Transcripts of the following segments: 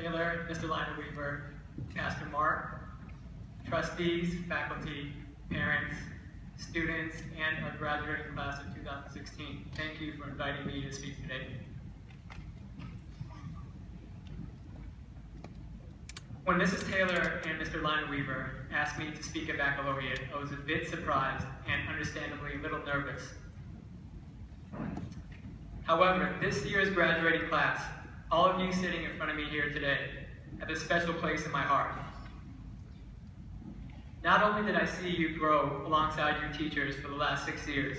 Taylor, Mr. Lionel Weaver, Pastor Mark, trustees, faculty, parents, students, and our graduating class of 2016. Thank you for inviting me to speak today. When Mrs. Taylor and Mr. Lionel Weaver asked me to speak at Baccalaureate, I was a bit surprised and understandably a little nervous. However, this year's graduating class, all of you sitting in front of me here today, have a special place in my heart. Not only did I see you grow alongside your teachers for the last 6 years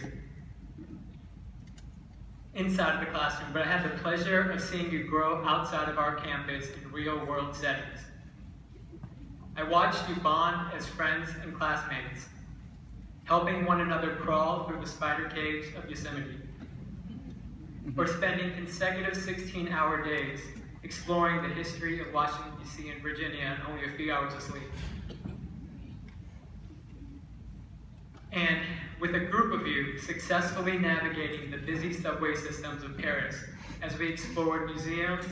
inside of the classroom, but I had the pleasure of seeing you grow outside of our campus in real-world settings. I watched you bond as friends and classmates, helping one another crawl through the spider caves of Yosemite, or spending consecutive 16-hour days exploring the history of Washington, D.C. and Virginia in only a few hours of sleep. And with a group of you successfully navigating the busy subway systems of Paris as we explored museums,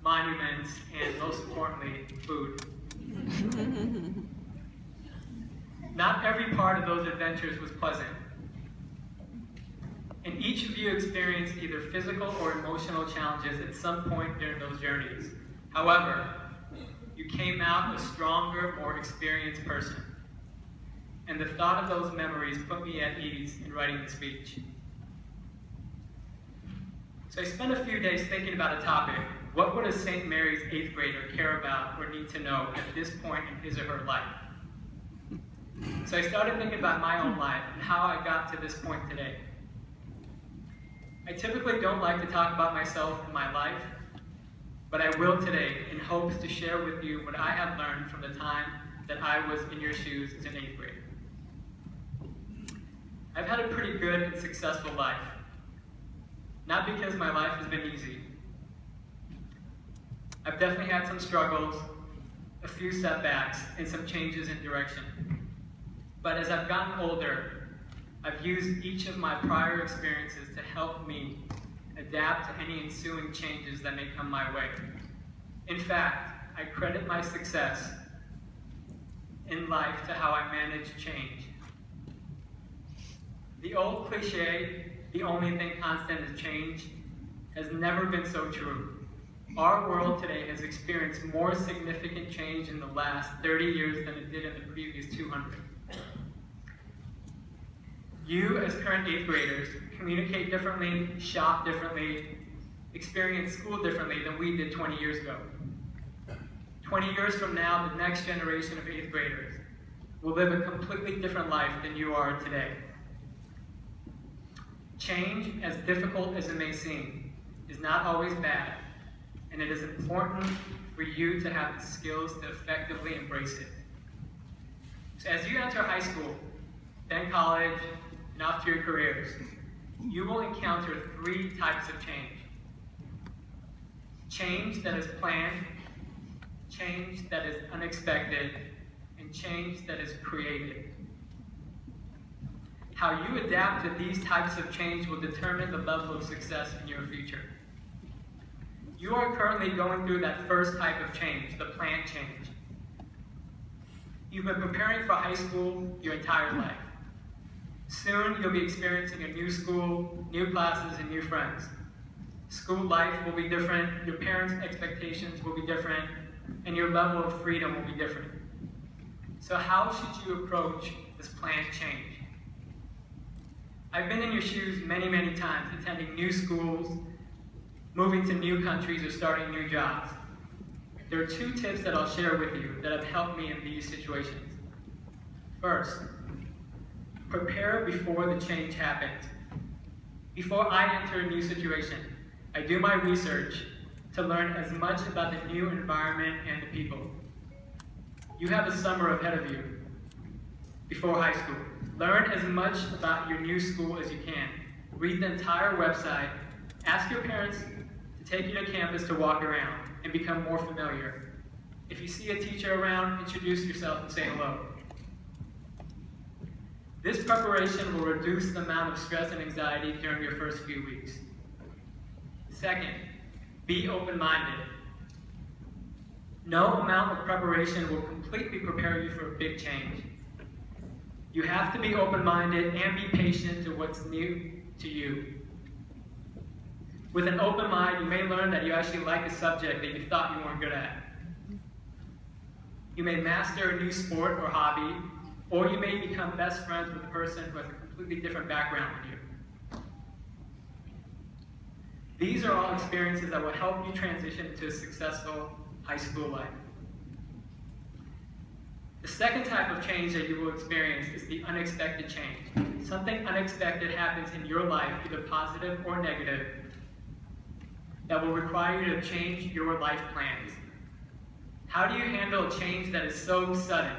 monuments, and most importantly, food. Not every part of those adventures was pleasant. And each of you experienced either physical or emotional challenges at some point during those journeys. However, you came out a stronger, more experienced person. And the thought of those memories put me at ease in writing the speech. So I spent a few days thinking about a topic. What would a St. Mary's 8th grader care about or need to know at this point in his or her life? So I started thinking about my own life and how I got to this point today. I typically don't like to talk about myself and my life, but I will today in hopes to share with you what I have learned from the time that I was in your shoes as an 8th grader. I've had a pretty good and successful life, not because my life has been easy. I've definitely had some struggles, a few setbacks, and some changes in direction. But as I've gotten older, I've used each of my prior experiences to help me adapt to any ensuing changes that may come my way. In fact, I credit my success in life to how I manage change. The old cliche, the only thing constant is change, has never been so true. Our world today has experienced more significant change in the last 30 years than it did in the previous 200. You, as current 8th graders, communicate differently, shop differently, experience school differently than we did 20 years ago. 20 years from now, the next generation of 8th graders will live a completely different life than you are today. Change, as difficult as it may seem, is not always bad, and it is important for you to have the skills to effectively embrace it. So as you enter high school, then college, and off to your careers, you will encounter 3 types of change. Change that is planned, change that is unexpected, and change that is created. How you adapt to these types of change will determine the level of success in your future. You are currently going through that first type of change, the planned change. You've been preparing for high school your entire life. Soon, you'll be experiencing a new school, new classes, and new friends. School life will be different, your parents' expectations will be different, and your level of freedom will be different. So how should you approach this planned change? I've been in your shoes many, many times, attending new schools, moving to new countries, or starting new jobs. There are 2 tips that I'll share with you that have helped me in these situations. First, prepare before the change happens. Before I enter a new situation, I do my research to learn as much about the new environment and the people. You have a summer ahead of you before high school. Learn as much about your new school as you can. Read the entire website. Ask your parents to take you to campus to walk around and become more familiar. If you see a teacher around, introduce yourself and say hello. This preparation will reduce the amount of stress and anxiety during your first few weeks. Second, be open-minded. No amount of preparation will completely prepare you for a big change. You have to be open-minded and be patient to what's new to you. With an open mind, you may learn that you actually like a subject that you thought you weren't good at. You may master a new sport or hobby, or you may become best friends with a person who has a completely different background than you. These are all experiences that will help you transition to a successful high school life. The second type of change that you will experience is the unexpected change. Something unexpected happens in your life, either positive or negative, that will require you to change your life plans. How do you handle a change that is so sudden?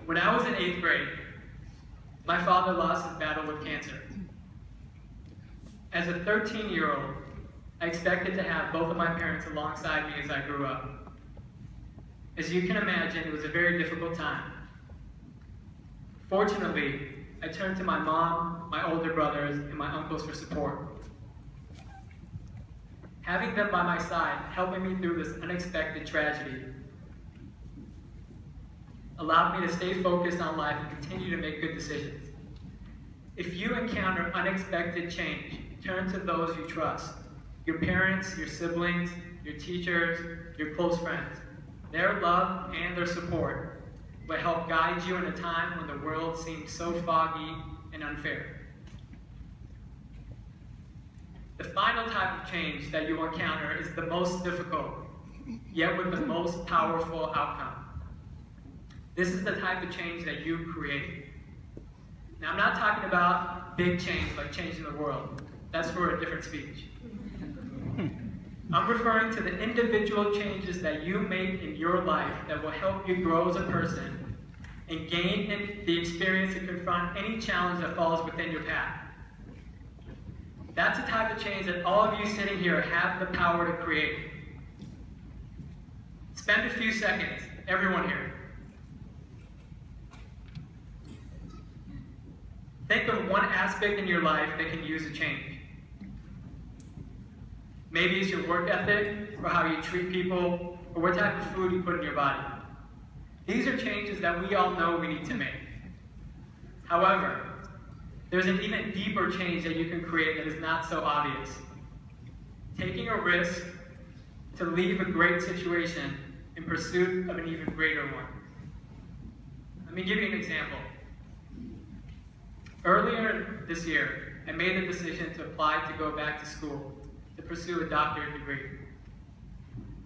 When I was in 8th grade, my father lost his battle with cancer. As a 13-year-old, I expected to have both of my parents alongside me as I grew up. As you can imagine, it was a very difficult time. Fortunately, I turned to my mom, my older brothers, and my uncles for support. Having them by my side, helping me through this unexpected tragedy, allowed me to stay focused on life and continue to make good decisions. If you encounter unexpected change, turn to those you trust. Your parents, your siblings, your teachers, your close friends. Their love and their support will help guide you in a time when the world seems so foggy and unfair. The final type of change that you will encounter is the most difficult, yet with the most powerful outcome. This is the type of change that you create. Now, I'm not talking about big change like changing the world. That's for a different speech. I'm referring to the individual changes that you make in your life that will help you grow as a person and gain the experience to confront any challenge that falls within your path. That's the type of change that all of you sitting here have the power to create. Spend a few seconds, everyone here. Think of one aspect in your life that can use a change. Maybe it's your work ethic, or how you treat people, or what type of food you put in your body. These are changes that we all know we need to make. However, there's an even deeper change that you can create that is not so obvious. Taking a risk to leave a great situation in pursuit of an even greater one. Let me give you an example. Earlier this year, I made the decision to apply to go back to school to pursue a doctorate degree.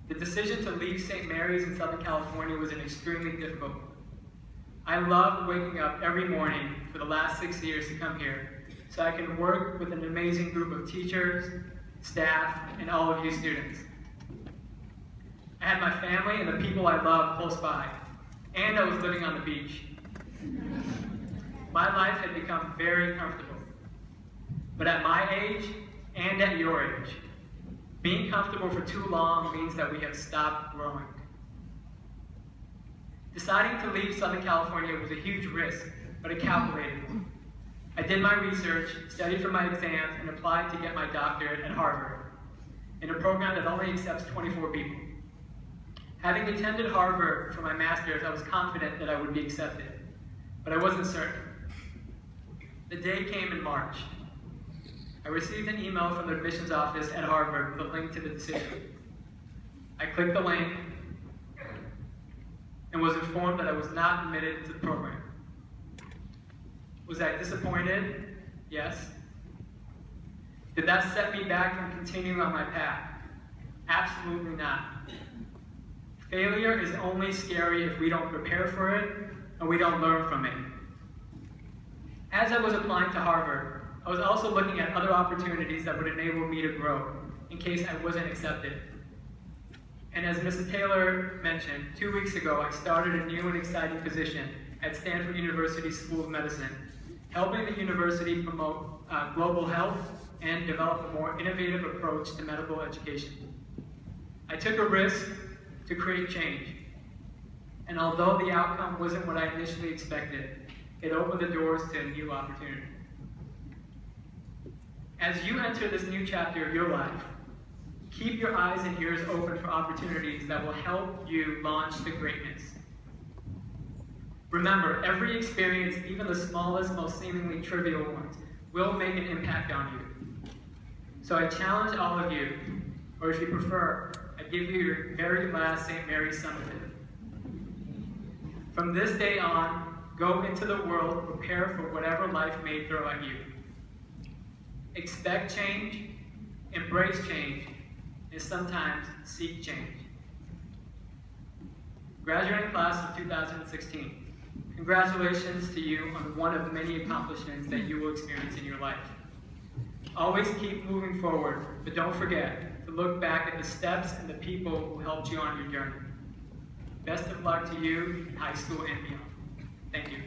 The decision to leave St. Mary's in Southern California was an extremely difficult one. I loved waking up every morning for the last 6 years to come here so I can work with an amazing group of teachers, staff, and all of you students. I had my family and the people I love close by, and I was living on the beach. My life had become very comfortable. But at my age, and at your age, being comfortable for too long means that we have stopped growing. Deciding to leave Southern California was a huge risk, but a calculated one. I did my research, studied for my exams, and applied to get my doctorate at Harvard, in a program that only accepts 24 people. Having attended Harvard for my master's, I was confident that I would be accepted, but I wasn't certain. The day came in March. I received an email from the admissions office at Harvard with a link to the decision. I clicked the link and was informed that I was not admitted to the program. Was I disappointed? Yes. Did that set me back from continuing on my path? Absolutely not. Failure is only scary if we don't prepare for it and we don't learn from it. As I was applying to Harvard, I was also looking at other opportunities that would enable me to grow in case I wasn't accepted. And as Mrs. Taylor mentioned, 2 weeks ago, I started a new and exciting position at Stanford University School of Medicine, helping the university promote global health and develop a more innovative approach to medical education. I took a risk to create change. And although the outcome wasn't what I initially expected, it opened the doors to a new opportunity. As you enter this new chapter of your life, Keep your eyes and ears open for opportunities that will help you launch to greatness. Remember, every experience, even the smallest, most seemingly trivial ones, will make an impact on you. So I challenge all of you, or if you prefer, I give you your very last St. Mary's summative. From this day on, go into the world, prepare for whatever life may throw at you. Expect change, embrace change, and sometimes seek change. Graduating class of 2016, congratulations to you on one of many accomplishments that you will experience in your life. Always keep moving forward, but don't forget to look back at the steps and the people who helped you on your journey. Best of luck to you in high school and beyond. Thank you.